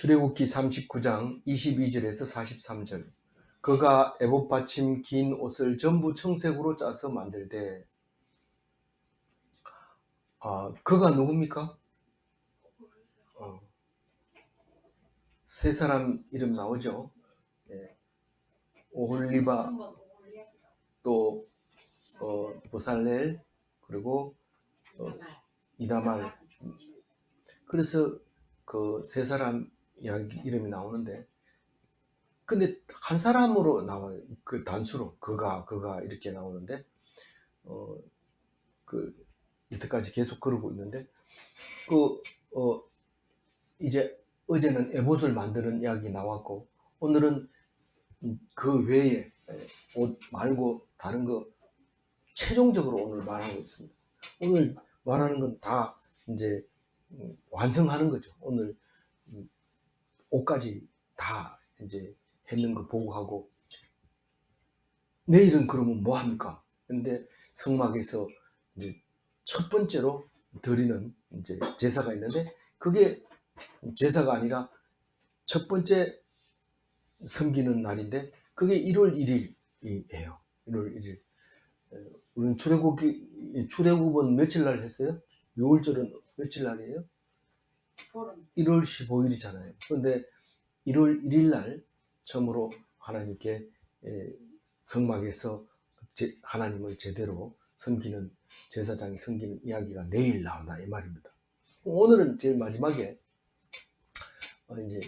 출애굽기 39장 22절에서 43절. 그가 에봇 받침 긴 옷을 전부 청색으로 짜서 만들되. 그가 누굽니까? 세 사람 이름 나오죠. 네. 오홀리바, 또 보살렐, 그리고 이다말. 그래서 그 세 사람 이름이 나오는데, 근데 한 사람으로 나와요. 그 단수로 그가 이렇게 나오는데, 이때까지 계속 그러고 있는데, 이제 어제는 에봇을 만드는 이야기 나왔고, 오늘은 그 외에 옷 말고 다른 거 최종적으로 오늘 말하고 있습니다. 오늘 말하는 건 다 이제 완성하는 거죠. 오늘 옷까지 다 이제 했는 거 보고 하고, 내일은 그러면 뭐 합니까? 근데 성막에서 이제 첫 번째로 드리는 이제 제사가 있는데, 그게 제사가 아니라 첫 번째 섬기는 날인데, 그게 1월 1일이에요. 1월 1일. 우리는 출애굽은 며칠 날 했어요? 6월절은 며칠 날이에요? 1월 15일이잖아요. 그런데 1월 1일 날 처음으로 하나님께 성막에서 하나님을 제대로 섬기는, 제사장이 섬기는 이야기가 내일 나온다 이 말입니다. 오늘은 제일 마지막에 이제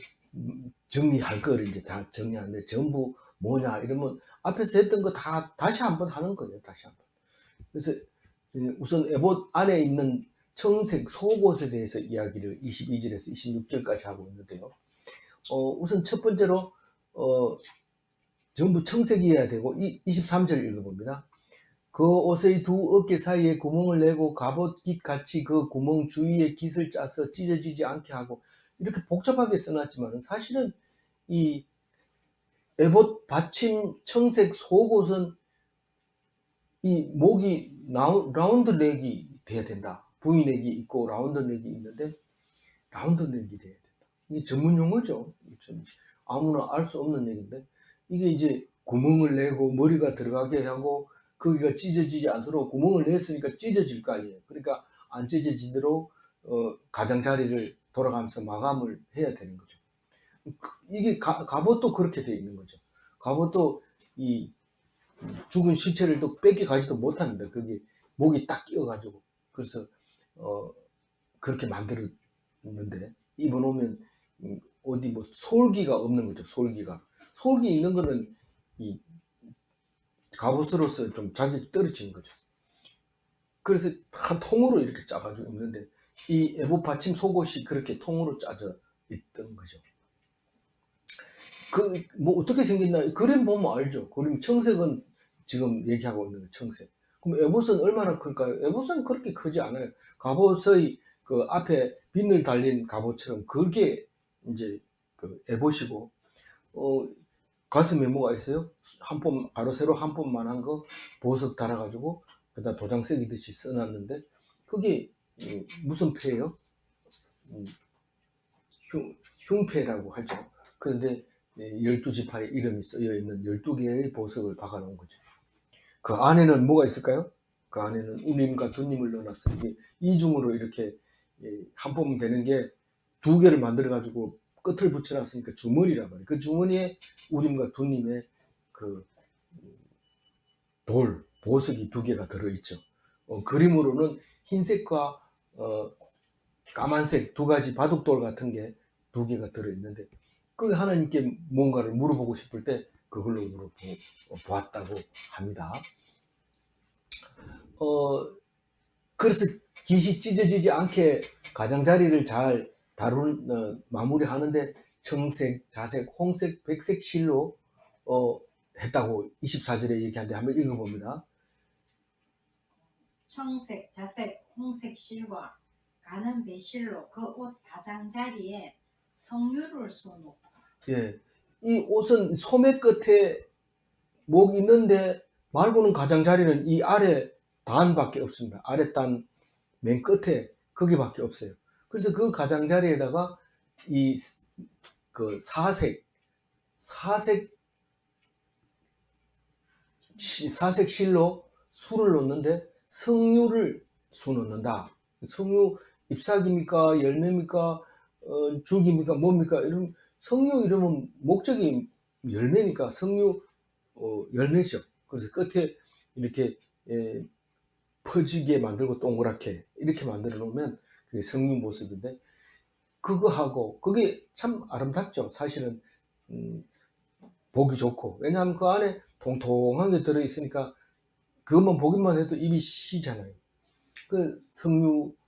정리할 거를 이제 다 정리하는데, 전부 뭐냐 이러면 앞에서 했던 거 다 다시 한번 하는 거예요. 다시 한번. 그래서 우선 에봇 안에 있는 청색 속옷에 대해서 이야기를 22절에서 26절까지 하고 있는데요. 우선 첫 번째로 전부 청색이어야 되고, 23절 읽어봅니다. 그 옷의 두 어깨 사이에 구멍을 내고 갑옷깃 같이 그 구멍 주위에 깃을 짜서 찢어지지 않게 하고, 이렇게 복잡하게 써놨지만 사실은 이 에봇 받침 청색 속옷은 이 목이 라운드 넥이 돼야 된다. V넥이 있고 라운드 넥이 있는데, 라운드 넥이 돼야 된다. 이게 전문 용어죠. 아무나 알 수 없는 얘기인데, 이게 이제 구멍을 내고 머리가 들어가게 하고, 거기가 찢어지지 않도록 구멍을 냈으니까 찢어질 거 아니에요. 그러니까 안 찢어지도록 가장자리를 돌아가면서 마감을 해야 되는 거죠. 이게 갑옷도 그렇게 되어 있는 거죠. 갑옷도 이 죽은 시체를 또 뺏겨가지도 못합니다. 그게 목이 딱 끼어가지고. 그래서 그렇게 만들었는데, 입어놓으면 어디 뭐 솔기가 없는 거죠. 솔기 있는 거는 이 갑옷으로서 좀 자격이 떨어지는 거죠. 그래서 한 통으로 이렇게 짜가지고 입는데, 이 에봇 받침 속옷이 그렇게 통으로 짜져 있던 거죠. 뭐 어떻게 생겼나 그림 보면 알죠. 그림 청색은 지금 얘기하고 있는 거 청색. 그럼 에봇은 얼마나 클까요? 에봇은 그렇게 크지 않아요. 갑옷의 그 앞에 비늘 달린 갑옷처럼 그게 이제 그 에봇이고, 가슴에 뭐가 있어요? 가로 세로 한 뼘만한 거 보석 달아가지고 그다 도장 새기듯이 써놨는데, 그게 무슨 패예요? 흉패라고 하죠. 그런데 12지파의 이름이 쓰여 있는 12개의 보석을 박아놓은 거죠. 그 안에는 뭐가 있을까요? 그 안에는 우님과 두님을 넣어놨어요. 이게 이중으로 이렇게 한 뼘 되는 게 두 개를 만들어 가지고 끝을 붙여놨으니까 주머니란 말이에요. 그 주머니에 우림과 두님의 그 보석이 두 개가 들어있죠. 그림으로는 흰색과 까만색 두 가지 바둑돌 같은 게 두 개가 들어있는데, 그 하나님께 뭔가를 물어보고 싶을 때 그걸로 물어보았다고 합니다. 그래서 깃이 찢어지지 않게 가장자리를 잘 마무리하는데, 청색, 자색, 홍색, 백색 실로 했다고 24절에 얘기하는데, 한번 읽어봅니다. 청색, 자색, 홍색 실과 가는 배실로 그 옷 가장자리에 성유를 쏘놓고. 예, 이 옷은 소매 끝에 목 있는데 말고는 가장자리는 이 아래 단밖에 없습니다. 아래 단 맨 끝에 거기밖에 없어요. 그래서 그 가장자리에다가 이 그 사색 실로 수를 놓는데 석류를 수 놓는다. 석류 잎사귀입니까 열매입니까 줄기입니까 뭡니까 이런 석류 이러면 목적이 열매니까 석류 열매죠. 그래서 끝에 이렇게 퍼지게 만들고 동그랗게 이렇게 만들어 놓으면 그게 석류 모습인데 그거하고 그게 참 아름답죠. 사실은 보기 좋고 왜냐하면 그 안에 통통한 게 들어있으니까 그것만 보기만 해도 입이 시잖아요. 그 석류가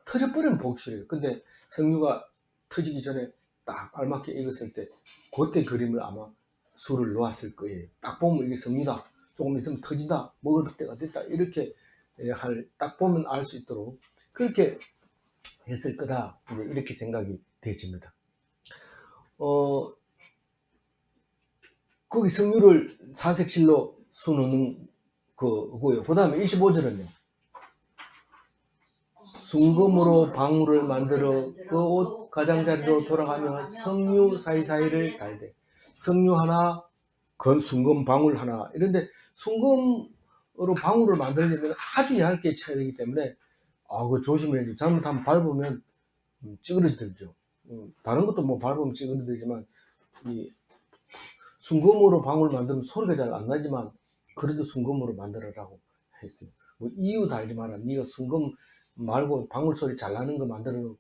터져버리면 보기 싫어요. 근데 석류가 터지기 전에 딱 알맞게 익었을 때 그때 그림을 아마 술을 놓았을 거예요. 딱 보면 이게 석류다. 조금 있으면 터진다. 먹을 때가 됐다. 이렇게 딱 보면 알 수 있도록 그렇게 했을 거다. 이렇게 생각이 되집니다. 거기 석류를 사색실로 수놓는 그거요. 그 다음에 25절은요. 순금으로 방울을 만들어 그 옷 가장자리로 돌아가며 석류 사이사이를 달되 석류 하나 순금 방울 하나 이런데 순금으로 방울을 만들려면 아주 얇게 쳐야 되기 때문에 그거 조심해야 돼요. 잘못하면 밟으면 찌그러들죠. 다른 것도 뭐 밟으면 찌그러들지만 이 순금으로 방울 만들면 소리가 잘 안 나지만 그래도 순금으로 만들어라고 했어요. 뭐 이유 달지 마라. 네가 순금 말고 방울 소리 잘 나는 거 만들어놓으면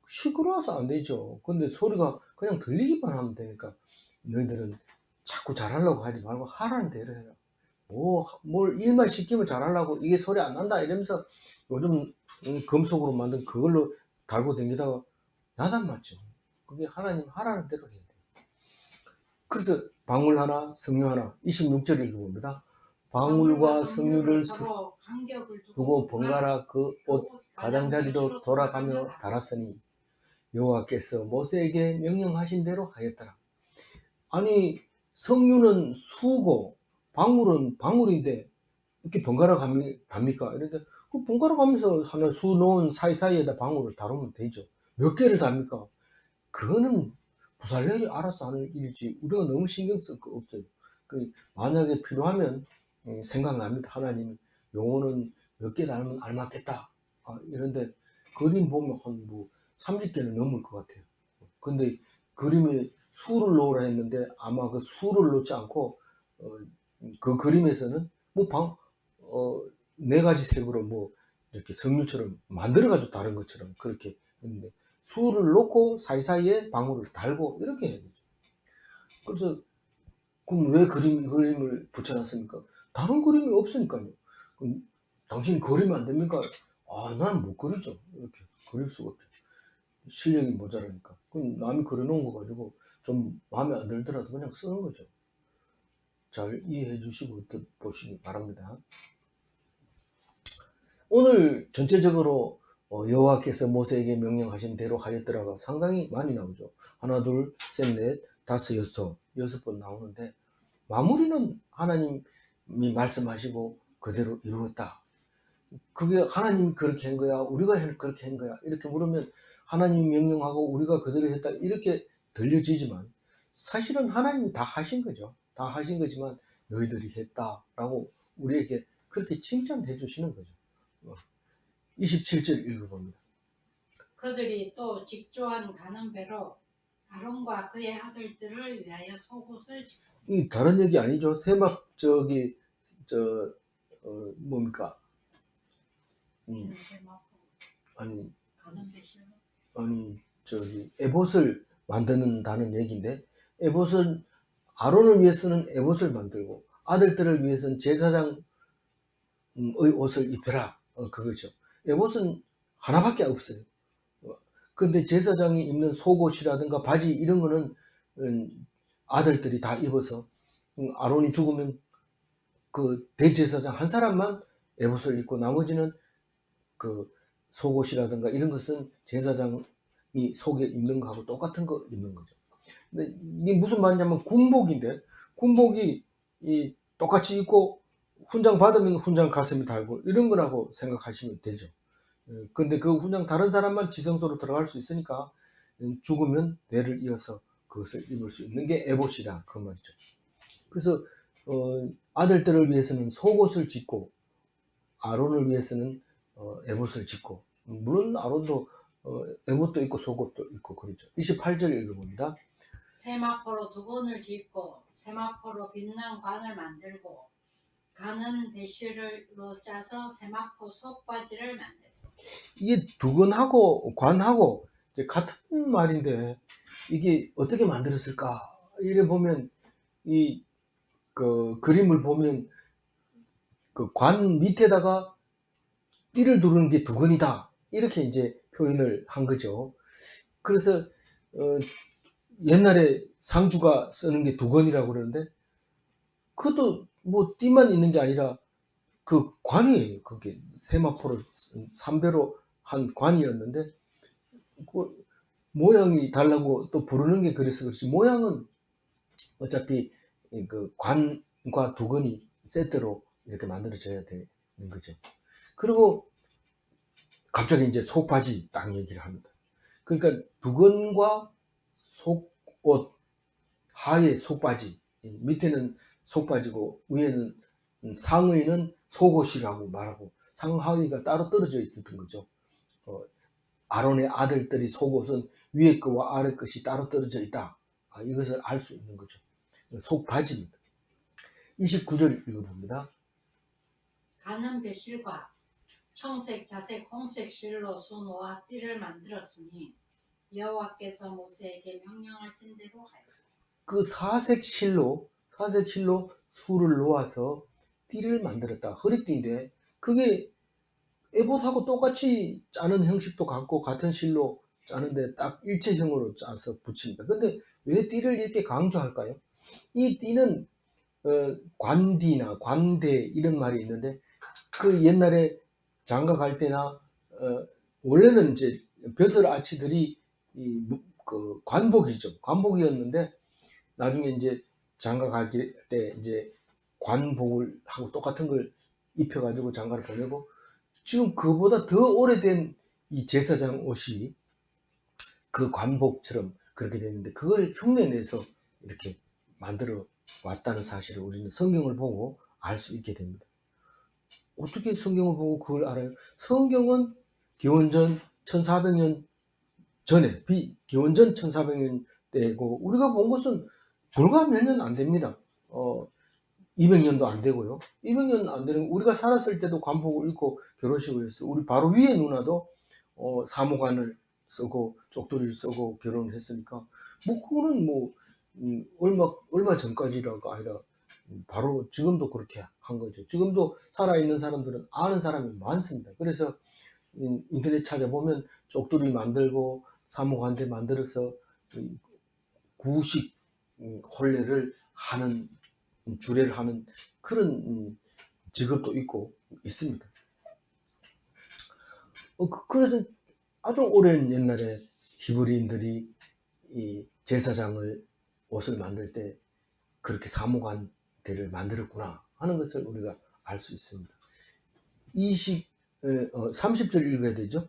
시끄러워서 안 되죠. 근데 소리가 그냥 들리기만 하면 되니까 너희들은 자꾸 잘하려고 하지 말고 하라는 대로 해라. 뭘 일만 시키면 잘하려고 이게 소리 안 난다 이러면서 요즘 금속으로 만든 그걸로 달고 다니다가 야단 맞죠. 그게 하나님 하라는 대로 해야 돼. 그래서 방울 하나, 석류 하나 26절 읽어봅니다. 방울과 석류를 두고 번갈아 그 옷 가장자리로 돌아가며 달았으니 여호와께서 모세에게 명령하신 대로 하였더라. 아니 석류는 수고 방울은 방울인데 이렇게 번갈아 갑니까? 이런데 그 번갈아 가면서 하나 수 놓은 사이사이에다 방울을 다루면 되죠. 몇 개를 답니까? 그거는 부살력이 알아서 하는 일이지 우리가 너무 신경 쓸 거 없어요. 만약에 필요하면 생각납니다. 하나님 용어는 몇 개 달면 알맞겠다. 이런데 그림 보면 한 뭐 30개는 넘을 것 같아요. 근데 그림에 수를 놓으라 했는데 아마 그 수를 놓지 않고 그 그림에서는 네 가지 색으로 뭐 이렇게 석류처럼 만들어 가지고 다른 것처럼 그렇게 했는데 수를 놓고 사이사이에 방울을 달고 이렇게 해야 되죠. 그래서 그럼 왜 그림을 붙여놨습니까? 다른 그림이 없으니까요. 그럼 당신 그리면 안 됩니까? 나는 못 그리죠. 이렇게 그릴 수가 없죠. 실력이 모자라니까. 그럼 남이 그려놓은 거 가지고 좀 마음에 안 들더라도 그냥 쓰는 거죠. 잘 이해해 주시고 보시기 바랍니다. 오늘 전체적으로 여호와께서 모세에게 명령하신 대로 하였더라가 상당히 많이 나오죠. 하나, 둘, 셋, 넷, 다섯, 여섯 번 나오는데 마무리는 하나님이 말씀하시고 그대로 이루었다. 그게 하나님이 그렇게 한 거야? 우리가 그렇게 한 거야? 이렇게 물으면 하나님이 명령하고 우리가 그대로 했다. 이렇게 들려지지만 사실은 하나님이 다 하신 거죠. 다 하신 거지만 너희들이 했다라고 우리에게 그렇게 칭찬해 주시는 거죠. 27절 읽어봅니다. 그들이 또 직조한 가는 배로 아론과 그의 아들들을 위하여 속옷을 이 다른 얘기 아니죠. 세막 뭡니까? 아니 가는 배실로 에봇을 만드는다는 얘기인데 에봇은 아론을 위해서는 에봇을 만들고 아들들을 위해서는 제사장의 옷을 입혀라 그거죠. 에봇은 하나밖에 없어요. 근데 제사장이 입는 속옷이라든가 바지 이런 거는 아들들이 다 입어서 아론이 죽으면 그 대제사장 한 사람만 에봇을 입고 나머지는 그 속옷이라든가 이런 것은 제사장이 속에 입는 거하고 똑같은 거 입는 거죠. 근데 이게 무슨 말이냐면 군복인데 군복이 똑같이 입고 훈장 받으면 훈장 가슴에 달고 이런 거라고 생각하시면 되죠. 근데 그 훈장 다른 사람만 지성소로 들어갈 수 있으니까 죽으면 대를 이어서 그것을 입을 수 있는 게 에봇이다 그 말이죠. 그래서 아들들을 위해서는 속옷을 짓고 아론을 위해서는 에봇을 짓고, 물론 아론도 에봇도 있고 속옷도 있고 그렇죠. 28절 읽어봅니다. 세마포로 두건을 짓고 세마포로 빛난 관을 만들고 가는 배실로 짜서 세마포 속바지를 만들고. 이게 두건하고 관하고 이제 같은 말인데 이게 어떻게 만들었을까? 이래 보면 이 그 그림을 보면 그 관 밑에다가 띠를 두르는 게 두건이다 이렇게 이제 표현을 한 거죠. 그래서 옛날에 상주가 쓰는 게 두건이라고 그러는데 그것도 뭐 띠만 있는 게 아니라 그 관이에요. 그게 세마포로 3배로 한 관이었는데 그 모양이 달라고 또 부르는 게 그래서 그렇지 모양은 어차피 그 관과 두건이 세트로 이렇게 만들어져야 되는 거죠. 그리고 갑자기 이제 속바지 딱 얘기를 합니다. 그러니까 두건과 속옷, 하에 속바지, 밑에는 속바지고 위에는 상의는 속옷이라고 말하고 상하의가 따로 떨어져 있었던 거죠. 아론의 아들들이 속옷은 위에 것과 아래 것이 따로 떨어져 있다. 이것을 알 수 있는 거죠. 속바지입니다. 29절 읽어봅니다. 가는 배실과 청색, 자색, 홍색 실로 수놓아 띠를 만들었으니 여호와께서 모세에게 명령하신 대로 하였다. 그 사색 실로 수를 놓아서 띠를 만들었다. 허리띠인데 그게 에봇하고 똑같이 짜는 형식도 같고 같은 실로 짜는데 딱 일체형으로 짜서 붙입니다. 근데 왜 띠를 이렇게 강조할까요? 이 띠는 관디나 관대 이런 말이 있는데 그 옛날에 장가 갈 때나 원래는 이제 벼슬 아치들이 그 관복이죠. 관복이었는데 나중에 이제 장가 갈 때 이제 관복을 하고 똑같은 걸 입혀가지고 장가를 보내고 지금 그보다 더 오래된 이 제사장 옷이 그 관복처럼 그렇게 되는데 그걸 흉내내서 이렇게 만들어 왔다는 사실을 우리는 성경을 보고 알 수 있게 됩니다. 어떻게 성경을 보고 그걸 알아요? 성경은 기원전 1400년 전에 기원전 1400년 때고 우리가 본 것은 불과 몇 년 안 됩니다. 200년도 안 되고요. 200년 안 되는 우리가 살았을 때도 관복을 입고 결혼식을 했어요. 우리 바로 위에 누나도 사모관을 쓰고 쪽도리를 쓰고 결혼을 했으니까 뭐 그거는 뭐 얼마 전까지라가 아니라 바로 지금도 그렇게 한 거죠. 지금도 살아있는 사람들은 아는 사람이 많습니다. 그래서 인터넷 찾아보면 쪽도리 만들고 사모관대 만들어서 구식 혼례를 하는 주례를 하는 그런 직업도 있고 있습니다. 그래서 아주 오랜 옛날에 히브리인들이 이 제사장을 옷을 만들 때 그렇게 사모관대를 만들었구나 하는 것을 우리가 알 수 있습니다. 30절 읽어야 되죠?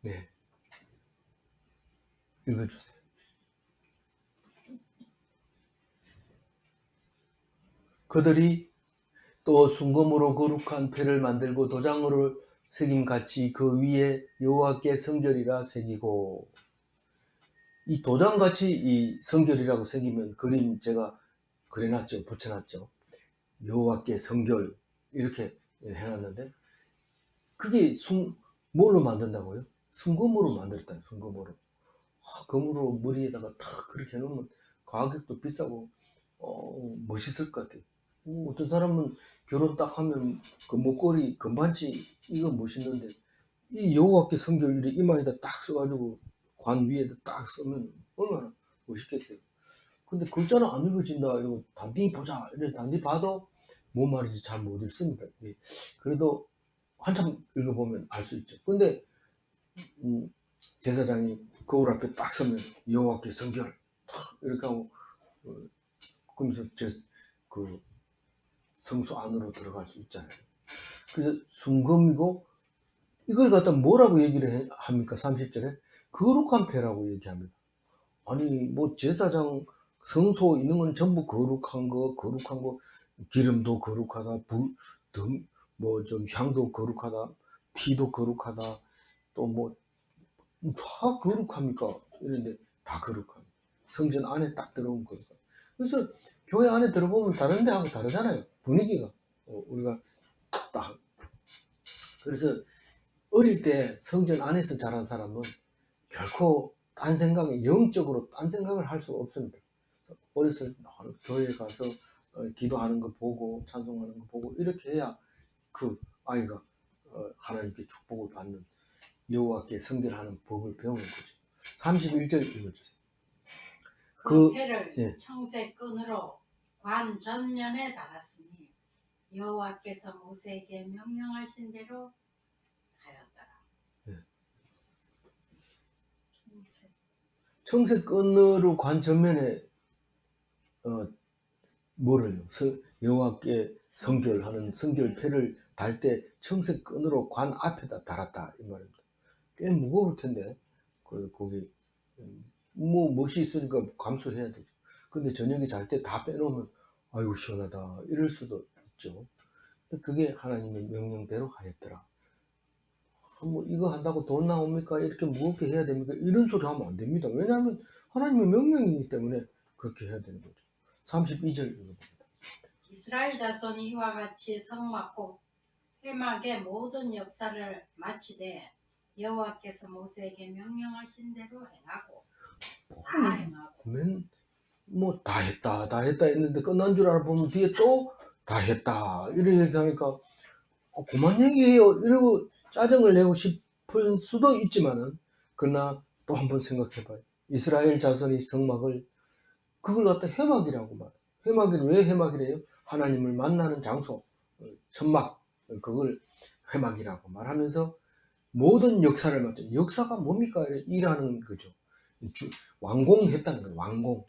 네. 읽어주세요. 그들이 또 순금으로 거룩한 패를 만들고 도장으로 새김같이 그 위에 여호와께 성결이라 새기고 이 도장같이 이 성결이라고 새기면 그림 제가 그려놨죠. 붙여놨죠. 여호와께 성결 이렇게 해놨는데 그게 뭘로 만든다고요? 순금으로 만들었다. 순금으로. 금으로 머리에다가 탁 그렇게 해놓으면 가격도 비싸고 멋있을 것 같아요. 어떤 사람은 결혼 딱 하면 그 목걸이 금반지 이거 멋있는데 이 여호와께 성결 이마에다 딱 써가지고 관 위에다 딱 쓰면 얼마나 멋있겠어요. 근데 글자는 안 읽어진다 이러고 단디 보자 이래 단디 봐도 뭔 말인지 잘 못 읽습니다. 그래도 한참 읽어보면 알 수 있죠. 근데 제사장이 거울 앞에 딱 서면 여호와께 성결 이렇게 하고 그러면서 그 성소 안으로 들어갈 수 있잖아요. 그래서 순금이고 이걸 갖다 뭐라고 얘기를 합니까? 30절에 거룩한 패라고 얘기합니다. 아니 뭐 제사장 성소 있는 건 전부 거룩한 거 기름도 거룩하다 뭐저 향도 거룩하다 피도 거룩하다 또 뭐 다 거룩합니까? 이런데 다 거룩합니다. 성전 안에 딱 들어오면 거룩합니다. 그래서 교회 안에 들어보면 다른 데하고 다르잖아요. 분위기가 우리가 딱 그래서 어릴 때 성전 안에서 자란 사람은 결코 딴 생각에 영적으로 딴 생각을 할 수가 없습니다. 어렸을 때 교회에 가서 기도하는 거 보고 찬송하는 거 보고 이렇게 해야 그 아이가 하나님께 축복을 받는 여호와께 성결하는 법을 배우는 거죠. 31절 읽어주세요. 그 패를 예. 청색 끈으로 관 전면에 달았으니 여호와께서 모세에게 명령하신 대로 하였더라. 예. 청색. 청색 끈으로 관 전면에 뭐를요? 여호와께 성결하는 성결패를 달 때 청색 끈으로 관 앞에다 달았다 이 말입니다. 꽤 무거울 텐데 거기 뭐 멋이 있으니까 감수해야 되죠. 근데 저녁에 잘 때 다 빼놓으면 아이고 시원하다 이럴 수도 있죠. 그게 하나님의 명령대로 하였더라. 뭐 이거 한다고 돈 나옵니까? 이렇게 무겁게 해야 됩니까? 이런 소리 하면 안 됩니다. 왜냐하면 하나님의 명령이기 때문에 그렇게 해야 되는 거죠. 32절 읽어봅니다. 이스라엘 자손이 이와 같이 성막 곧 회막의 모든 역사를 마치되 여호와께서 모세에게 명령하신 대로 행하고 다 행하고 뭐 다 했다 했는데 끝난 줄 알아보면 뒤에 또 다 했다 이렇게 얘기하니까 그만 얘기해요 이러고 짜증을 내고 싶을 수도 있지만은 그러나 또 한번 생각해봐요. 이스라엘 자손이 성막을 그걸 갖다 회막이라고 말해요. 회막이 왜 회막이래요? 하나님을 만나는 장소 천막 그걸 회막이라고 말하면서 모든 역사를 맞죠. 역사가 뭡니까? 일하는 거죠. 완공했다는 거예요.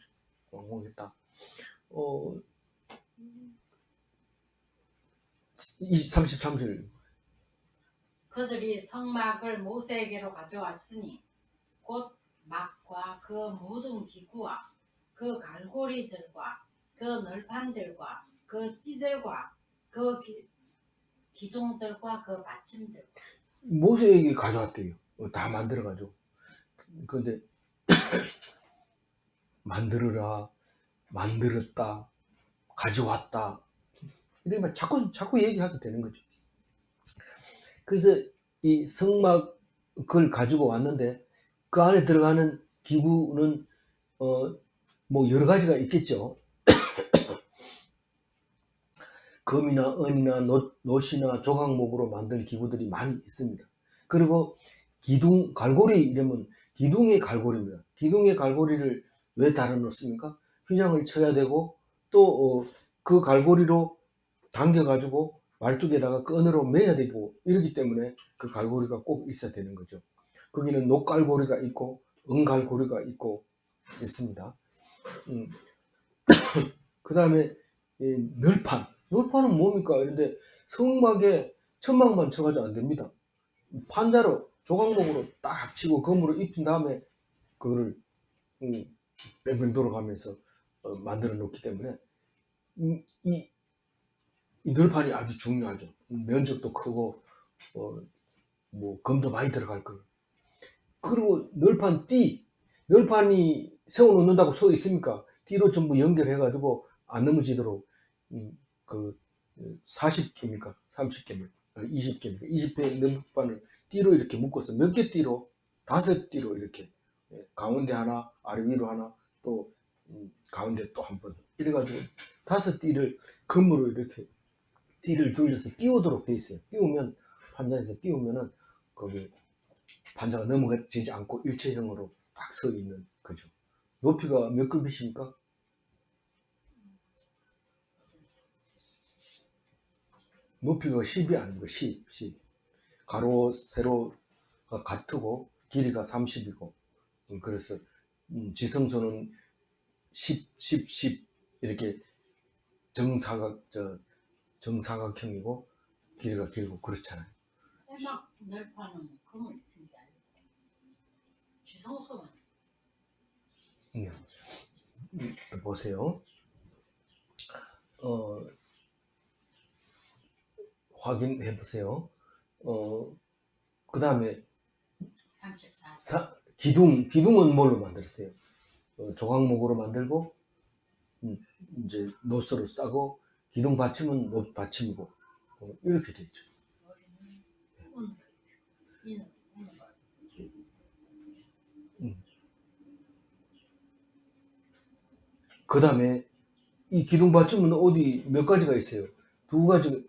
완공했다. 33절. 그들이 성막을 모세에게로 가져왔으니 곧 막과 그 모든 기구와 그 갈고리들과 그 널판들과 그 띠들과 그 기둥들과 그 받침들. 모세에게 가져왔대요. 다 만들어가지고. 근데 만들어라, 만들었다, 가져왔다. 이러면 자꾸 얘기하게 되는 거죠. 그래서 이 성막을 가지고 왔는데 그 안에 들어가는 기구는 뭐 여러 가지가 있겠죠. 금이나 은이나 놋이나 조각목으로 만든 기구들이 많이 있습니다. 그리고 갈고리 이러면 기둥의 갈고리입니다. 기둥의 갈고리를 왜 달아놓습니까? 휘장을 쳐야 되고 또 그 갈고리로 당겨가지고 말뚝에다가 끈으로 매야 되고 이러기 때문에 그 갈고리가 꼭 있어야 되는 거죠. 거기는 녹갈고리가 있고 은갈고리가 있고 있습니다. 그 다음에 널판은 뭡니까? 그런데 성막에 천막만 쳐가지고 안 됩니다. 판자로 조각목으로 딱 치고 검으로 입힌 다음에 그거를 뺑뺑 돌아가면서 만들어 놓기 때문에 이 널판이 아주 중요하죠. 면적도 크고 뭐 검도 많이 들어갈 거예요. 그리고 널판이 세워놓는다고 써 있습니까? 띠로 전부 연결해가지고 안 넘어지도록 그 40개입니까? 30개입니까? 20개입니까? 20개 널판을 띠로 이렇게 묶어서 몇 개 띠로? 5띠로 이렇게 가운데 하나, 아래 위로 하나, 또 가운데 또 한 번 이래가지고 5띠를 금으로 이렇게 띠를 돌려서 띄우도록 돼 있어요. 띄우면 판자에서 띄우면은 거기 판자가 넘어지지 않고 일체형으로 딱 서 있는 거죠. 높이가 몇 급이십니까? 높이가 10이 아니고 10. 가로, 세로가 같고 길이가 30이고 그래서 지성소는 10 이렇게 정사각형이고 길이가 길고 그렇잖아요. 회막 널판은 금을 입힌 게 아니고 지성소는 보세요. 확인해 보세요. 그 다음에 34. 기둥은 뭘로 만들었어요? 조각목으로 만들고, 이제 노스로 싸고, 기둥 받침은 못 받침이고, 이렇게 돼 있죠. 운으로 이는 운으로 그 다음에 이 기둥 받침은 어디 몇 가지가 있어요. 두 가지.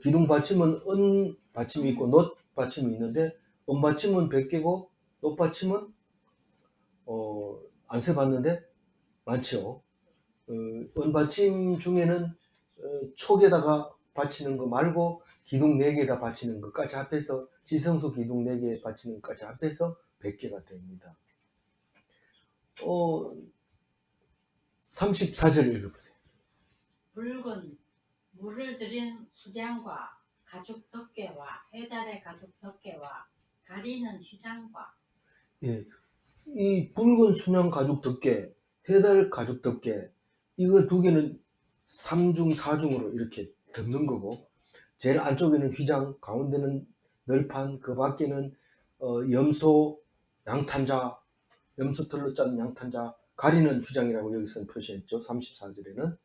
기둥 받침은 은 받침이 있고 놋 받침이 있는데, 은 받침은 100개고 놋 받침은 안 세봤는데 많죠. 은 받침 중에는 촉에다가 받치는 거 말고 기둥 4개에다 받치는 것까지 합해서, 지성소 기둥 4개 받치는 것까지 합해서 100개가 됩니다. 34절 읽어보세요. 붉은 물을 들인 수장과 가죽 덮개와 해달의 가죽 덮개와 가리는 휘장과 예, 이 붉은 순양 가죽 덮개, 해달 가죽 덮개, 이거 두 개는 3중, 4중으로 이렇게 덮는 거고, 제일 안쪽에는 휘장, 가운데는 널판, 그 밖에는 염소, 양탄자, 염소털로 짠 양탄자, 가리는 휘장이라고 여기서는 표시했죠. 34절에는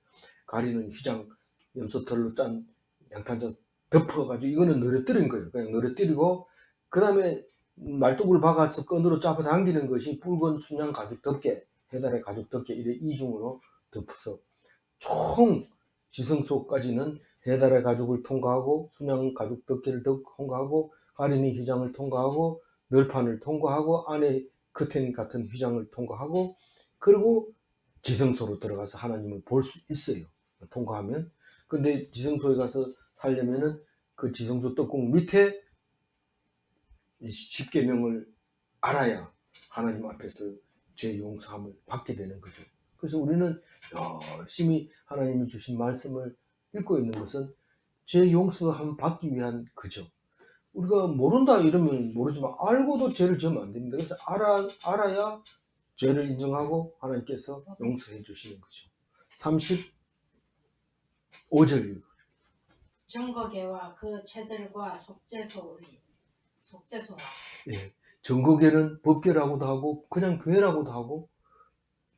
가리는 휘장, 염소털로 짠 양탄자 덮어가지고, 이거는 늘어뜨린 거예요. 그냥 늘어뜨리고, 그 다음에 말뚝을 박아서 끈으로 잡아당기는 것이 붉은 순양 가죽 덮개, 해달의 가죽 덮개, 이래 이중으로 덮어서 총 지성소까지는 해달의 가죽을 통과하고, 순양 가죽 덮개를 통과하고, 가리는 휘장을 통과하고, 널판을 통과하고, 안에 커튼 같은 휘장을 통과하고, 그리고 지성소로 들어가서 하나님을 볼 수 있어요. 통과하면. 근데 지성소에 가서 살려면은 그 지성소 떡국 밑에 십계명을 알아야 하나님 앞에서 죄 용서함을 받게 되는 거죠. 그래서 우리는 열심히 하나님이 주신 말씀을 읽고 있는 것은 죄 용서함을 받기 위한 거죠. 우리가 모른다 이러면 모르지만 알고도 죄를 지으면 안 됩니다. 그래서 알아야 죄를 인정하고 하나님께서 용서해 주시는 거죠. 35절. 정거계와 그 채들과 속죄소와 예, 정거계는 법계라고도 하고 그냥 교회라고도 하고,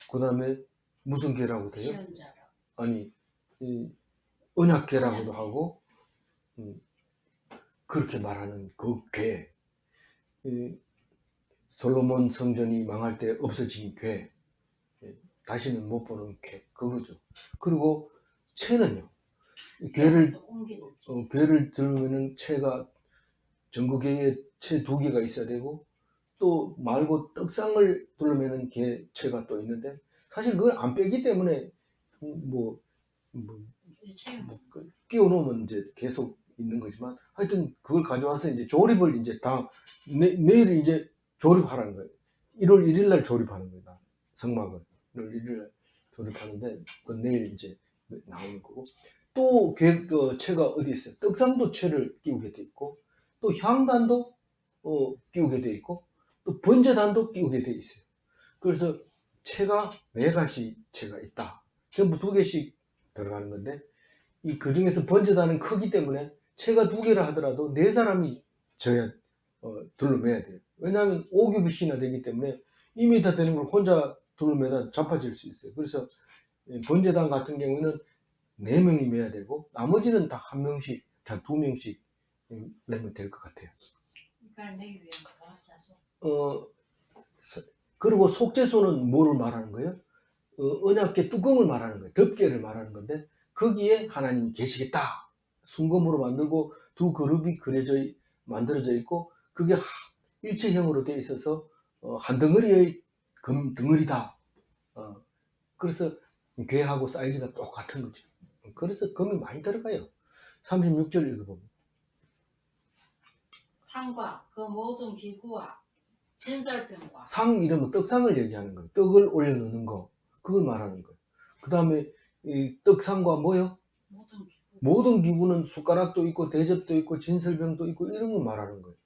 그 다음에 무슨 계라고도 해요? 시은자로 아니, 언약계라고도 언약계. 하고, 그렇게 말하는 그 궤, 솔로몬 성전이 망할 때 없어진 궤, 다시는 못 보는 궤, 그거죠. 그리고 채는요, 궤를 들면은 채가 전국에 채 2개가 있어야 되고, 또 말고 떡상을 두르면은 채가 또 있는데, 사실 그걸 안 빼기 때문에 뭐 끼워 놓으면 이제 계속 있는 거지만, 하여튼 그걸 가져와서 이제 조립을 이제 다 내일 이제 조립하라는 거예요. 1월 1일 날 조립하는 거예요. 성막을 1월 1일 날 조립하는데, 그 내일 이제 나오는 거고, 또 채가 어디 있어요? 떡상도 채를 끼우게 돼 있고, 또 향단도 끼우게 돼 있고, 또 번제단도 끼우게 돼 있어요. 그래서 채가 4가지 채가 있다. 전부 2개씩 들어가는 건데, 그 중에서 번제단은 크기 때문에 채가 2개라 하더라도 4사람이 져야 둘러매야 돼요. 왜냐하면 5규빗이나 되기 때문에 2m 되는 걸 혼자 둘러매다 자빠질 수 있어요. 그래서 번제단 같은 경우에는 4명이 매야 되고, 나머지는 다 1명씩, 다 2명씩 매면 될 것 같아요. 그리고 속죄소는 뭐를 말하는 거예요? 언약궤 뚜껑을 말하는 거예요. 덮개를 말하는 건데, 거기에 하나님이 계시겠다. 순금으로 만들고 2그룹이 만들어져 있고, 그게 일체형으로 되어 있어서 한 덩어리의 금 덩어리다. 그래서 궤하고 사이즈가 똑같은 거죠. 그래서 금이 많이 들어가요. 36절 읽어보면, 상과 그 모든 기구와 진설병과 상 이러면 떡상을 얘기하는 거예요. 떡을 올려놓는 거, 그걸 말하는 거예요. 그 다음에 이 떡상과 뭐요? 모든 기구는 숟가락도 있고 대접도 있고 진설병도 있고 이런 걸 말하는 거예요.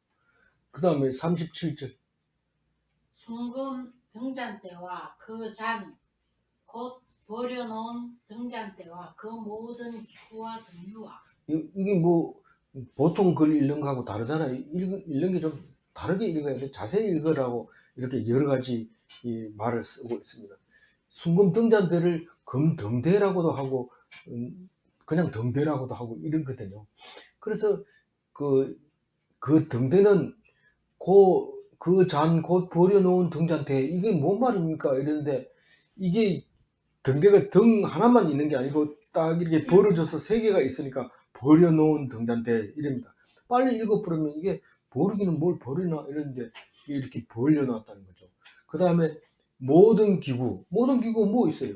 그 다음에 37절 순금 등잔대와 그 잔 곧 버려놓은 등잔대와 그 모든 기구와 등유와. 이게 뭐 보통 글 읽는 거하고 다르잖아요. 읽는 게 좀 다르게 읽어야 돼. 자세히 읽으라고 이렇게 여러 가지 이 말을 쓰고 있습니다. 순금 등잔대를 금등대라고도 하고 그냥 등대라고도 하고 이러거든요. 그래서 그 등대는 그 잔 곧 버려놓은 등잔대, 이게 뭔 말입니까? 이러는데, 이게 등대가 등 하나만 있는 게 아니고 딱 이렇게 벌어져서 세 개가 있으니까 버려놓은 등잔대 이랍니다. 빨리 읽어버리면 이게 버리기는 뭘 버리나 이러는데 이렇게 벌려놨다는 거죠. 그 다음에 모든 기구 뭐 있어요?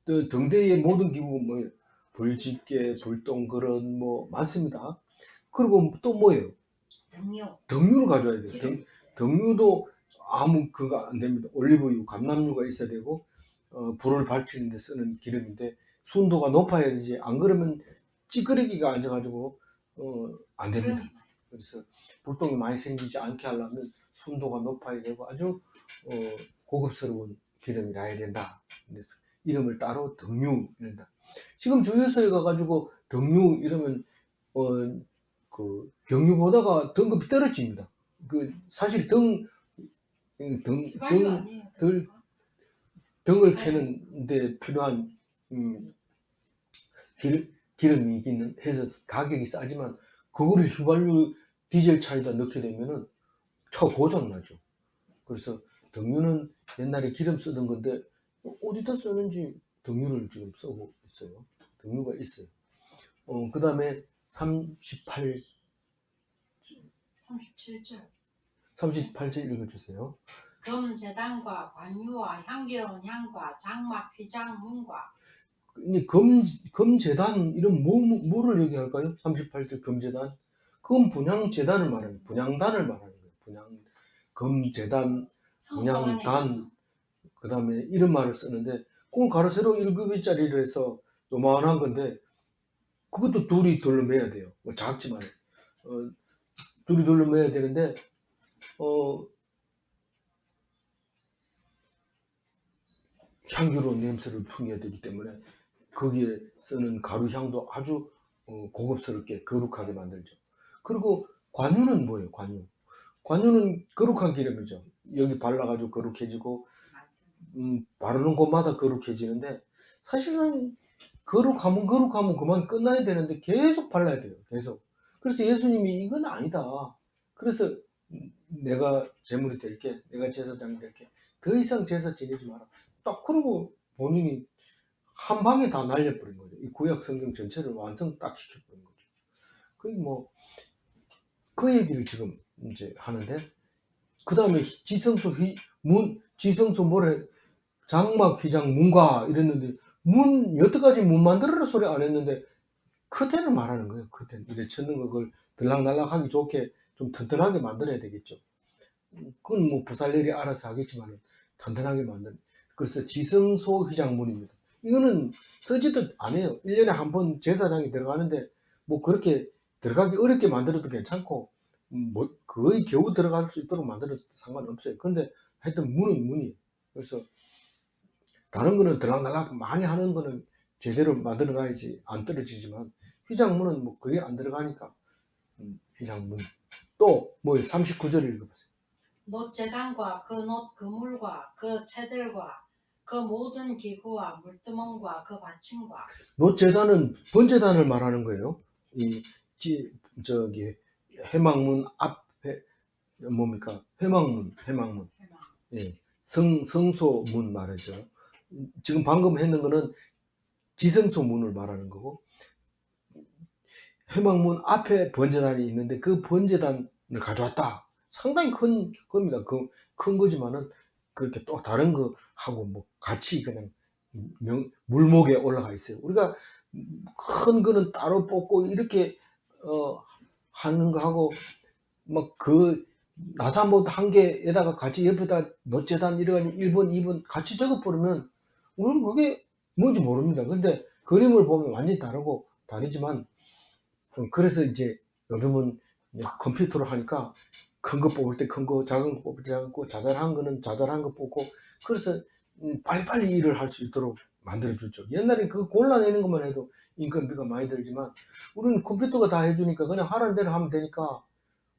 등대의 모든 기구가 뭐예요? 불집게, 불똥그릇 뭐 많습니다. 그리고 또 뭐예요? 등유. 등유를 가져야 돼요. 기름이 있어요. 등유도 아무 그거 안 됩니다. 올리브유, 감람유가 있어야 되고, 불을 밝히는 데 쓰는 기름인데 순도가 높아야 되지. 안 그러면 찌끄레기가 앉아가지고 안 됩니다. 기름이 많아요. 그래서 불똥이 많이 생기지 않게 하려면 순도가 높아야 되고 아주 고급스러운 기름이라 해야 된다. 그래서 이름을 따로 등유 이런다. 지금 주유소에 가가지고 등유 이러면 그 경유보다가 등급이 떨어집니다. 그 사실 휘발유 아니에요. 등을 캐는데 필요한 기름이기는 해서 가격이 싸지만 그거를 휘발유 디젤 차에다 넣게 되면은 차 고장 나죠. 그래서 등유는 옛날에 기름 쓰던 건데 어디다 쓰는지 등유를 지금 쓰고 있어요. 등유가 있어요. 그 다음에 37절 38절 읽어주세요. 금제단과 관유와 향기로운 향과 장막 휘장 문과. 금제단 이런 뭐를 얘기할까요? 38절 금제단, 금분향제단을 말하는, 분향단을 말하는 거예요. 금제단, 분향단, 그 다음에 이런 말을 쓰는데 그건 가로세로 1급짜리로 해서 요만한 건데 그것도 둘이 둘러매야 돼요. 뭐 작지만 둘이 둘러매야 되는데 향기로운 냄새를 풍겨야 되기 때문에 거기에 쓰는 가루향도 아주 고급스럽게 거룩하게 만들죠. 그리고 관유는 뭐예요? 관유는 거룩한 기름이죠. 여기 발라가지고 거룩해지고 바르는 곳마다 거룩해지는데 사실은 거룩하면 그만 끝나야 되는데 계속 발라야 돼요. 계속. 그래서 예수님이 이건 아니다. 그래서 내가 제물이 될게, 내가 제사장이 될게, 더 이상 제사 지내지 마라. 딱 그러고 본인이 한 방에 다 날려버린 거죠. 이 구약 성경 전체를 완성 딱 시켜버린 거죠. 그게 뭐, 그 얘기를 지금 이제 하는데, 그 다음에 지성소 뭐래, 장막, 휘장, 문과 이랬는데, 여태까지 문 만들어라 소리 안 했는데, 커튼을 말하는 거예요. 커튼. 이래 쳤는 거 그걸 들락날락하기 좋게 좀 튼튼하게 만들어야 되겠죠. 그건 뭐 부살일이 알아서 하겠지만, 튼튼하게 만드는. 그래서 지성소 휘장문입니다. 이거는 쓰지도 않아요. 1년에 한 번 제사장이 들어가는데 뭐 그렇게 들어가기 어렵게 만들어도 괜찮고 뭐 거의 겨우 들어갈 수 있도록 만들어도 상관없어요. 그런데 하여튼 문은 문이에요. 그래서 다른 거는 들락날락 많이 하는 거는 제대로 만들어 가야지 안 떨어지지만 휘장문은 뭐 그게 안 들어가니까 휘장문. 또 뭐 39절 읽어보세요. 놋제단과 그 놋 그물과 그 채들과 그 모든 기구와 물두멍과 그 받침과. 놋제단은 번제단을 말하는 거예요. 저기 해망문 앞에 뭡니까? 회망문. 예. 성소문 말이죠. 지금 방금 했는 거는 지성소문을 말하는 거고, 회망문 앞에 번제단이 있는데 그 번제단을 가져왔다. 상당히 큰 겁니다. 큰 거지만은 그렇게 또 다른 거 하고 뭐 같이 그냥 물목에 올라가 있어요. 우리가 큰 거는 따로 뽑고 이렇게 하는 거 하고 막 나사못 한 개에다가 같이 옆에다 놋재단 이래가지고 1번, 2번 같이 적어버리면 우리는 그게 뭔지 모릅니다. 근데 그림을 보면 완전히 다르지만 그래서 이제 요즘은 컴퓨터로 하니까 큰 거 뽑을 때 큰 거, 작은 거 뽑을 때 작은 거, 자잘한 거는 자잘한 거 뽑고, 그래서 빨리빨리 일을 할 수 있도록 만들어주죠. 옛날에 그 골라내는 것만 해도 인건비가 많이 들지만, 우리는 컴퓨터가 다 해주니까 그냥 하라는 대로 하면 되니까,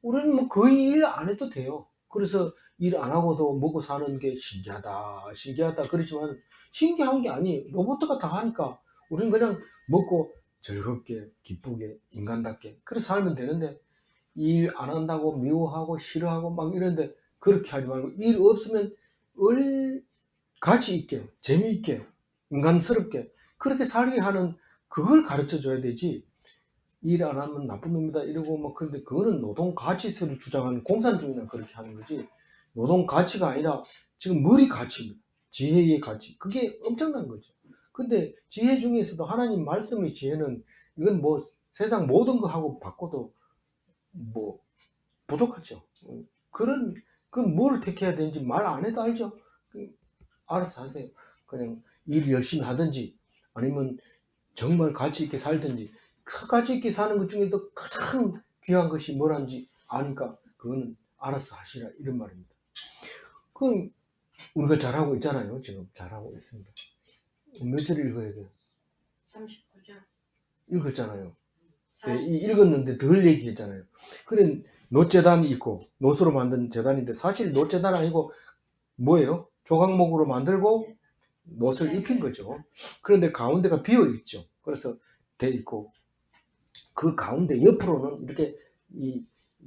우리는 뭐 거의 일 안 해도 돼요. 그래서 일 안 하고도 먹고 사는 게 신기하다, 신기하다. 그렇지만 신기한 게 아니에요. 로봇가 다 하니까 우리는 그냥 먹고 즐겁게, 기쁘게, 인간답게 그렇게 살면 되는데, 일 안 한다고 미워하고 싫어하고 막 이런데 그렇게 하지 말고, 일 없으면 가치 있게, 재미있게, 인간스럽게 그렇게 살게 하는 그걸 가르쳐 줘야 되지. 일 안 하면 나쁜 놈이다 이러고 막, 그런데 그거는 노동 가치를 주장하는 공산주의나 그렇게 하는 거지, 노동 가치가 아니라 지금 머리 가치입니다. 지혜의 가치, 그게 엄청난 거죠. 근데 지혜 중에서도 하나님 말씀의 지혜는, 이건 뭐 세상 모든 거 하고 바꿔도 뭐 부족하죠. 그런 그 뭘 택해야 되는지 말 안 해도 알죠. 알아서 하세요. 그냥 일 열심히 하든지 아니면 정말 가치 있게 살든지, 그 가치 있게 사는 것 중에도 가장 귀한 것이 뭐란지 아니까 그거는 알아서 하시라, 이런 말입니다. 그럼 우리가 잘하고 있잖아요. 지금 잘하고 있습니다. 몇 절 읽어야 돼요? 39절. 읽었잖아요. 예, 읽었는데 덜 얘기했잖아요. 그래, 노재단이 있고 노수로 만든 재단인데, 사실 노재단 아니고 뭐예요? 조각목으로 만들고 못을 입힌 거죠. 그런데 가운데가 비어 있죠. 그래서 돼 있고, 그 가운데 옆으로는 이렇게 이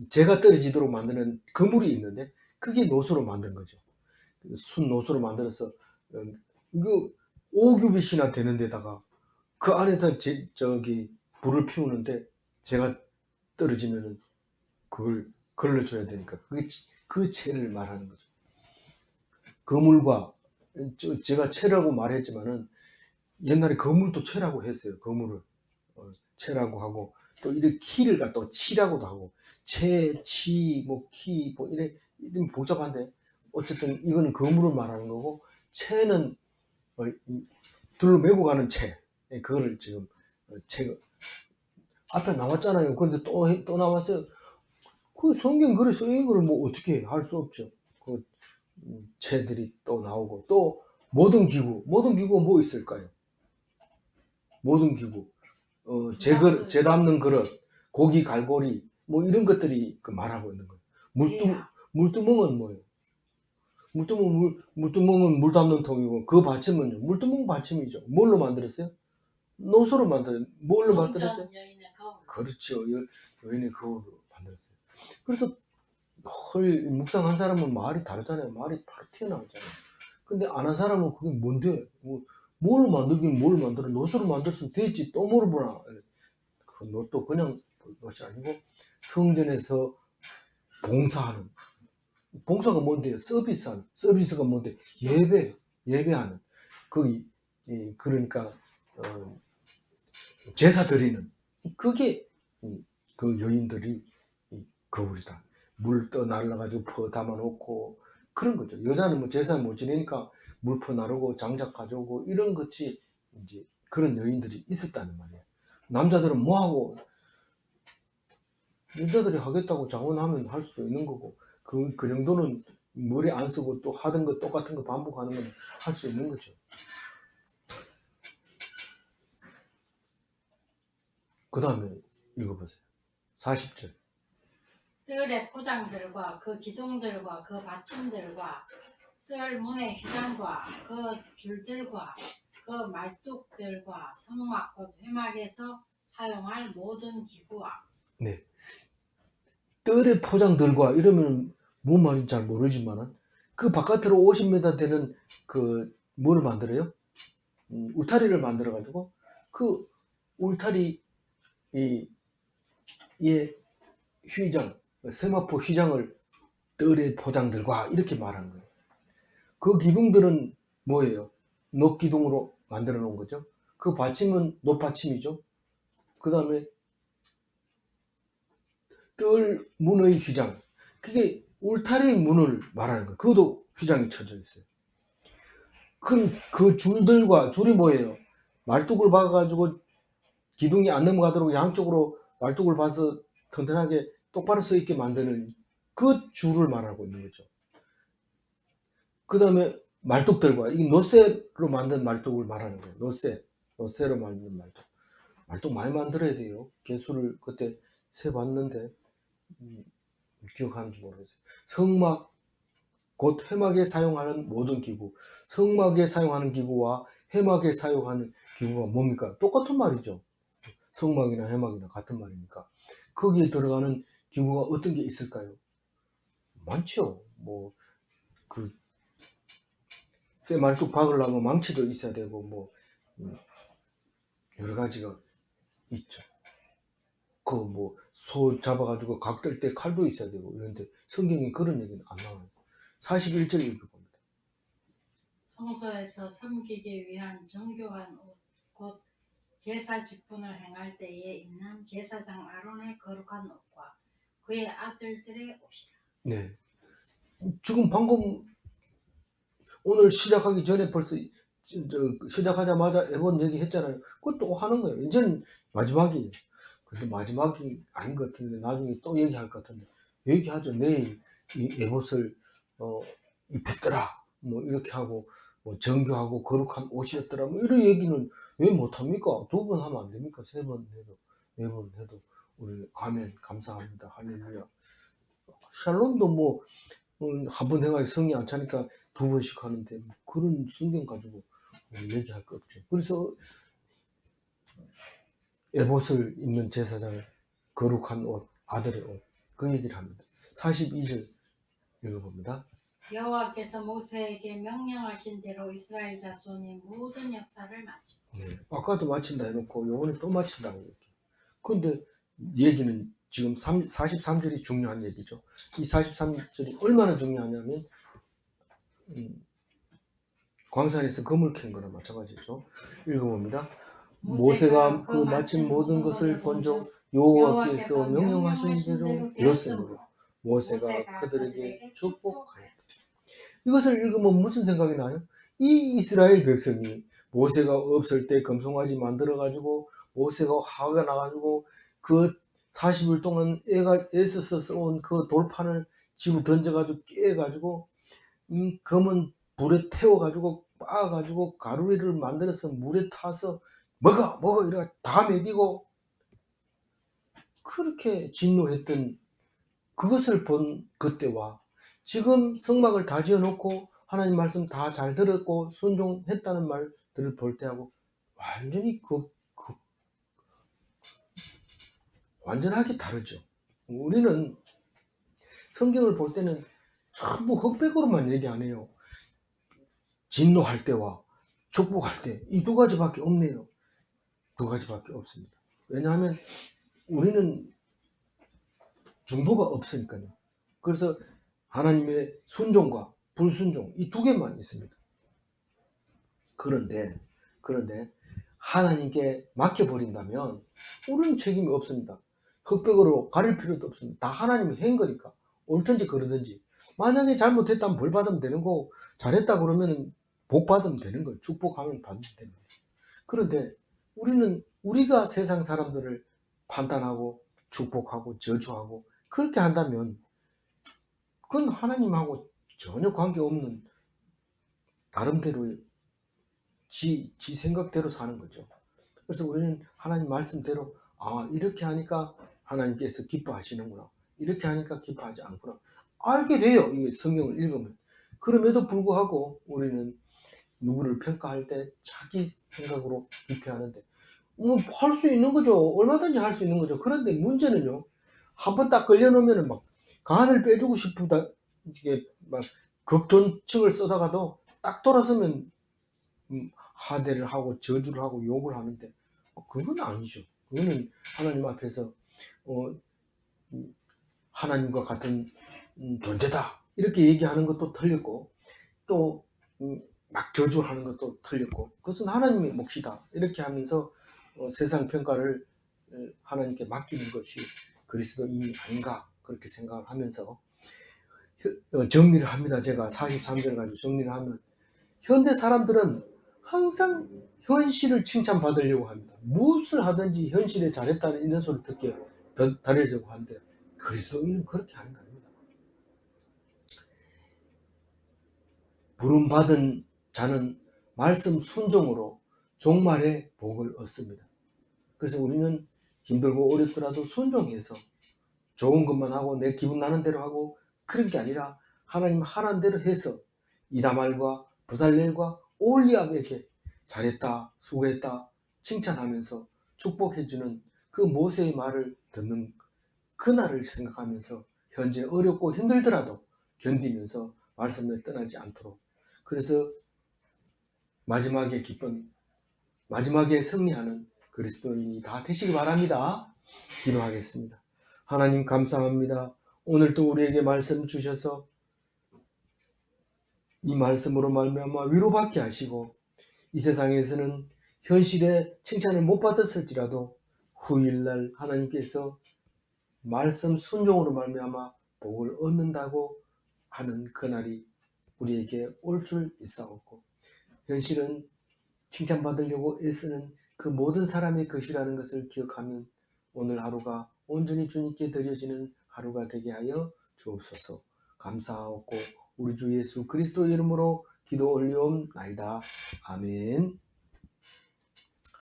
재가 떨어지도록 만드는 그물이 있는데, 그게 노수로 만든 거죠. 순 노수로 만들어서 이거 5규빗이나 되는 데다가 그 안에다 저기 불을 피우는데, 재가 떨어지면은 그걸 걸러줘야 되니까, 그게 그 채를 말하는 거죠. 그물과, 제가 채라고 말했지만은 옛날에 거물도 채라고 했어요. 거물을 채라고 하고, 또 이렇게 키를 갖다가 치라고도 하고, 채, 치, 뭐 키, 뭐 이런 복잡한데, 어쨌든 이거는 거물을 말하는 거고, 채는 둘로 메고 가는 채, 그거를 지금 채 앞에 나왔잖아요. 그런데 또 나왔어요. 그 성경 글에 써있는 걸 뭐 어떻게 할 수 없죠. 그 채들이 또 나오고, 또 모든 기구가 뭐 있을까요? 모든 기구, 재 담는 그릇, 고기 갈고리, 뭐 이런 것들이 그 말하고 있는 거예요. 물두멍은 뭐예요? 물두멍은 물 담는 통이고, 그 받침은요, 물두멍 받침이죠. 뭘로 만들었어요? 노소로 뭘로 만들었어요? 여인의 거울. 그렇죠. 여인의 거울로 만들었어요. 그래서 묵상한 사람은 말이 다르잖아요. 말이 바로 튀어나오잖아요. 근데 안 한 사람은 그게 뭔데? 뭘로 만들긴 뭘 만들어? 노소로 만들었으면 됐지. 또 뭐를 보나? 그 노도 그냥 노시 아니고, 성전에서 봉사하는, 봉사가 뭔데요? 서비스가 뭔데? 예배하는. 그러니까 제사 드리는, 그게 그 여인들이 거울이다. 물 떠 날라가지고 퍼 담아놓고 그런 거죠. 여자는 뭐 제사 못 지내니까 물 퍼 나르고 장작 가져오고 이런 것이 이제 그런 여인들이 있었다는 말이에요. 남자들은 뭐하고, 여자들이 하겠다고 자원하면 할 수도 있는 거고, 그 정도는 머리 안 쓰고 또 하던 거 똑같은 거 반복하는 건 할 수 있는 거죠. 그 다음에 읽어보세요. 40절. 뜰의 포장들과 그 기둥들과 그 받침들과 뜰 문의 휘장과 그 줄들과 그 말뚝들과 성막 곧 회막에서 사용할 모든 기구와. 네. 뜰의 포장들과 이러면 뭔 말인지 잘 모르지만은, 그 바깥으로 50m 되는 그 뭐를 만들어요? 울타리를 만들어 가지고, 그 울타리 이 휘장, 세마포 휘장을 뜰의 포장들과 이렇게 말하는 거예요. 그 기둥들은 뭐예요? 놋기둥으로 만들어 놓은 거죠. 그 받침은 놋받침이죠. 그 다음에 뜰 문의 휘장, 그게 울타리 문을 말하는 거예요. 그것도 휘장이 쳐져 있어요. 그럼 그 줄이 뭐예요? 말뚝을 박아가지고 기둥이 안 넘어가도록 양쪽으로 말뚝을 봐서 튼튼하게 똑바로 서 있게 만드는 그 주를 말하고 있는 거죠. 그 다음에 말뚝들과 이 노쇠로 만든 말뚝을 말하는 거예요. 노쇠로 만든 말뚝. 말뚝 많이 만들어야 돼요. 개수를 그때 세봤는데 기억하는지 모르겠어요. 성막, 곧 해막에 사용하는 모든 기구, 성막에 사용하는 기구와 해막에 사용하는 기구가 뭡니까? 똑같은 말이죠. 성막이나 해막이나 같은 말이니까. 거기에 들어가는 기구가 어떤 게 있을까요? 많죠. 그 쇠말뚝 박으려면 망치도 있어야 되고 여러 가지가 있죠. 소 잡아가지고 각 뜰 때 칼도 있어야 되고 이런데 성경에 그런 얘기는 안 나와요. 41절 읽어봅니다. 성소에서 섬기기 위한 정교한 옷, 곧 제사 직분을 행할 때에 입는 제사장 아론의 거룩한 옷과 그의 아들들의 옷이라. 네. 지금 방금 오늘 시작하기 전에 벌써 시작하자마자 에본 얘기 했잖아요. 그것도 하는 거예요. 이제는 마지막이에요. 근데 마지막이 아닌 것 같은데 나중에 또 얘기할 것 같은데 얘기하죠. 내일 이 에봇을 입혔더라. 이렇게 하고 정교하고 거룩한 옷이었더라. 이런 얘기는 왜 못합니까? 2번 하면 안 됩니까? 3번 해도 4번 해도 우리 아멘 감사합니다. 할렐루야. 샬롬도 한 번 해가지고 성이 안 차니까 2번씩 하는데 그런 성경 가지고 얘기할 거 없죠. 그래서 에봇을 입는 제사장을 거룩한 옷, 아들의 옷, 그 얘기를 합니다. 42절 읽어봅니다. 여호와께서 모세에게 명령하신 대로 이스라엘 자손이 모든 역사를 마치고. 네. 아까도 마친다 해놓고 요번에 또 마친다고 얘기해요. 근데 얘기는 지금 43절이 중요한 얘기죠. 이 43절이 얼마나 중요하냐면 광산에서 금을 캔 거나 마찬가지죠. 읽어봅니다. 모세가 그 마친 모든 것을 본즉 여호와께서 명령하신 대로 되었으므로 모세가 그들에게 축복하였다. 이것을 읽으면 무슨 생각이 나요? 이 이스라엘 백성이 모세가 없을 때 금송아지 만들어 가지고 모세가 화가 나가지고 그 40일 동안 애써서 써온 그 돌판을 집어 던져가지고 깨가지고 이 검은 불에 태워가지고 빻아가지고 가루리를 만들어서 물에 타서 먹어 이래 다 먹이고 그렇게 진노했던 그것을 본 그때와 지금 성막을 다 지어놓고 하나님 말씀 다 잘 들었고 순종했다는 말들을 볼 때하고 완전히 완전하게 다르죠. 우리는 성경을 볼 때는 전부 흑백으로만 얘기 안 해요. 진노할 때와 축복할 때 이 2가지밖에 없네요. 2가지밖에 없습니다. 왜냐하면 우리는 중도가 없으니까요. 그래서 하나님의 순종과 불순종 이 2개만 있습니다. 그런데 하나님께 맡겨버린다면 우리는 책임이 없습니다. 흑백으로 가릴 필요도 없습니다. 다 하나님이 한 거니까 옳든지 그러든지 만약에 잘못했다면 벌 받으면 되는 거고 잘했다 그러면 복 받으면 되는 거예요. 축복하면 받으면 되는 거예요. 그런데 우리는 우리가 세상 사람들을 판단하고 축복하고 저주하고 그렇게 한다면 그건 하나님하고 전혀 관계없는 나름대로의 지 생각대로 사는 거죠. 그래서 우리는 하나님 말씀대로 이렇게 하니까 하나님께서 기뻐하시는구나. 이렇게 하니까 기뻐하지 않구나. 알게 돼요. 이게 성경을 읽으면. 그럼에도 불구하고 우리는 누구를 평가할 때 자기 생각으로 비평하는데 할 수 있는 거죠. 얼마든지 할 수 있는 거죠. 그런데 문제는요. 한번 딱 걸려놓으면 막 간을 빼주고 싶다. 이게 막 극존칭을 쓰다가도 딱 돌아서면 하대를 하고 저주를 하고 욕을 하는데 그건 아니죠. 그거는 하나님 앞에서 하나님과 같은 존재다 이렇게 얘기하는 것도 틀렸고 또 막 저주하는 것도 틀렸고 그것은 하나님의 몫이다 이렇게 하면서 세상 평가를 하나님께 맡기는 것이 그리스도인이 아닌가 그렇게 생각을 하면서 정리를 합니다. 제가 43절 가지고 정리를 하면 현대 사람들은 항상 현실을 칭찬받으려고 합니다. 무엇을 하든지 현실에 잘했다는 이런 소리 듣게 다려주고 하는데 그리스도인은 그렇게 하는 겁니다. 부름받은 자는 말씀 순종으로 종말의 복을 얻습니다. 그래서 우리는 힘들고 어렵더라도 순종해서 좋은 것만 하고 내 기분 나는 대로 하고 그런 게 아니라 하나님 하라는 대로 해서 이다말과 부살렐과 올리압에게 잘했다, 수고했다 칭찬하면서 축복해주는 그 모세의 말을 듣는 그날을 생각하면서 현재 어렵고 힘들더라도 견디면서 말씀을 떠나지 않도록, 그래서 마지막에 기쁜, 마지막에 승리하는 그리스도인이 다 되시기 바랍니다. 기도하겠습니다. 하나님 감사합니다. 오늘도 우리에게 말씀 주셔서 이 말씀으로 말미암아 위로받게 하시고, 이 세상에서는 현실에 칭찬을 못 받았을지라도 후일날 하나님께서 말씀 순종으로 말미암아 복을 얻는다고 하는 그날이 우리에게 올 줄 있사옵고, 현실은 칭찬받으려고 애쓰는 그 모든 사람의 것이라는 것을 기억하면 오늘 하루가 온전히 주님께 드려지는 하루가 되게 하여 주옵소서. 감사하옵고 우리 주 예수 그리스도 이름으로 기도 올리옵나이다. 아멘.